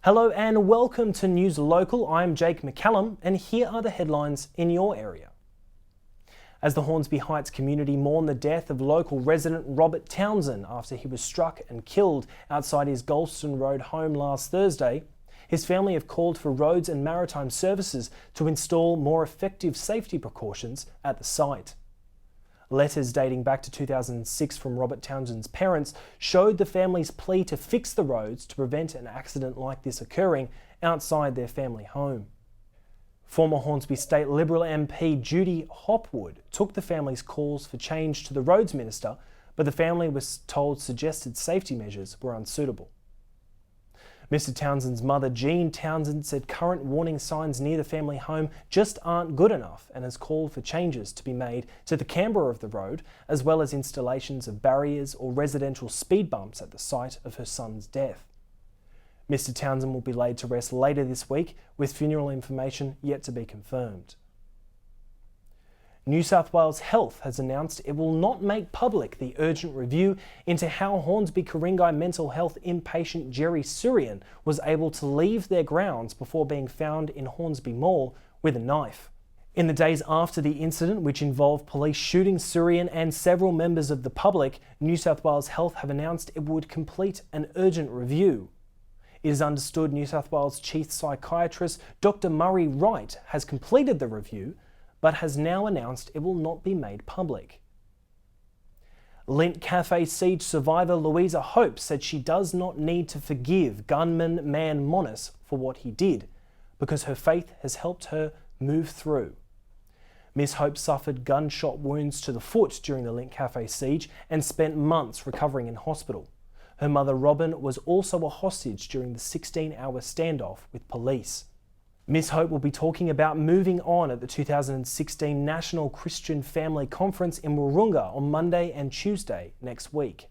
Hello and welcome to News Local. I'm Jake McCallum and here are the headlines in your area. As the Hornsby Heights community mourn the death of local resident Robert Townsend after he was struck and killed outside his Galston Road home last Thursday, his family have called for Roads and Maritime Services to install more effective safety precautions at the site. Letters dating back to 2006 from Robert Townsend's parents showed the family's plea to fix the roads to prevent an accident like this occurring outside their family home. Former Hornsby State Liberal MP Judy Hopwood took the family's calls for change to the roads minister, but the family was told suggested safety measures were unsuitable. Mr Townsend's mother Jean Townsend said current warning signs near the family home just aren't good enough and has called for changes to be made to the camber of the road, as well as installations of barriers or residential speed bumps at the site of her son's death. Mr Townsend will be laid to rest later this week, with funeral information yet to be confirmed. New South Wales Health has announced it will not make public the urgent review into how Hornsby Ku-ring-gai Mental Health inpatient Jerry Sourian was able to leave their grounds before being found in Hornsby Mall with a knife. In the days after the incident, which involved police shooting Sourian and several members of the public, New South Wales Health have announced it would complete an urgent review. It is understood New South Wales Chief Psychiatrist Dr. Murray Wright has completed the review, but has now announced it will not be made public. LINDT Café siege survivor Louisa Hope said she does not need to forgive gunman Man Monis for what he did, because her faith has helped her move through. Miss Hope suffered gunshot wounds to the foot during the LINDT Café siege and spent months recovering in hospital. Her mother Robin was also a hostage during the 16-hour standoff with police. Miss Hope will be talking about moving on at the 2016 National Christian Family Conference in Wahroonga on Monday and Tuesday next week.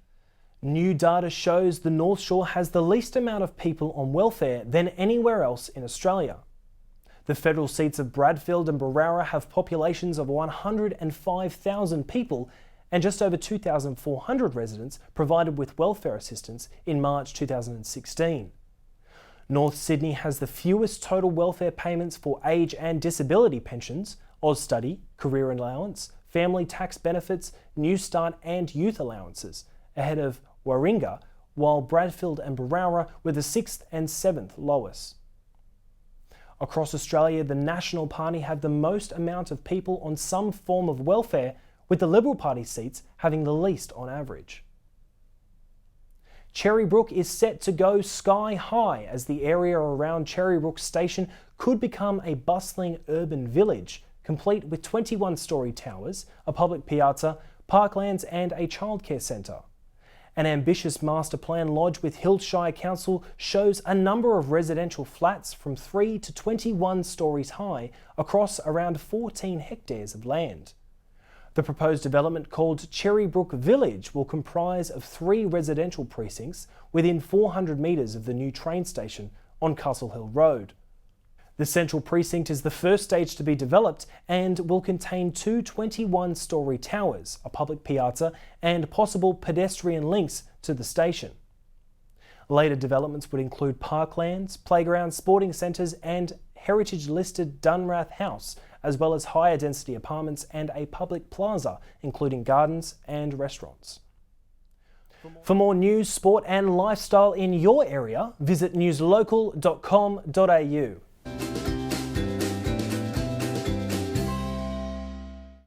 New data shows the North Shore has the least amount of people on welfare than anywhere else in Australia. The federal seats of Bradfield and Berowra have populations of 105,000 people and just over 2,400 residents provided with welfare assistance in March 2016. North Sydney has the fewest total welfare payments for age and disability pensions, Austudy, career allowance, family tax benefits, New Start and youth allowances, ahead of Warringah, while Bradfield and Berowra were the 6th and 7th lowest. Across Australia, the National Party have the most amount of people on some form of welfare, with the Liberal Party seats having the least on average. Cherrybrook is set to go sky high as the area around Cherrybrook station could become a bustling urban village, complete with 21-storey towers, a public piazza, parklands and a childcare centre. An ambitious master plan lodged with Hillshire Council shows a number of residential flats from 3 to 21 storeys high across around 14 hectares of land. The proposed development, called Cherrybrook Village, will comprise of 3 residential precincts within 400 metres of the new train station on Castle Hill Road. The central precinct is the first stage to be developed and will contain 2 21-storey towers, a public piazza and possible pedestrian links to the station. Later developments would include parklands, playgrounds, sporting centres and heritage-listed Dunrath House, as well as higher density apartments and a public plaza, including gardens and restaurants. For more news, sport and lifestyle in your area, visit newslocal.com.au.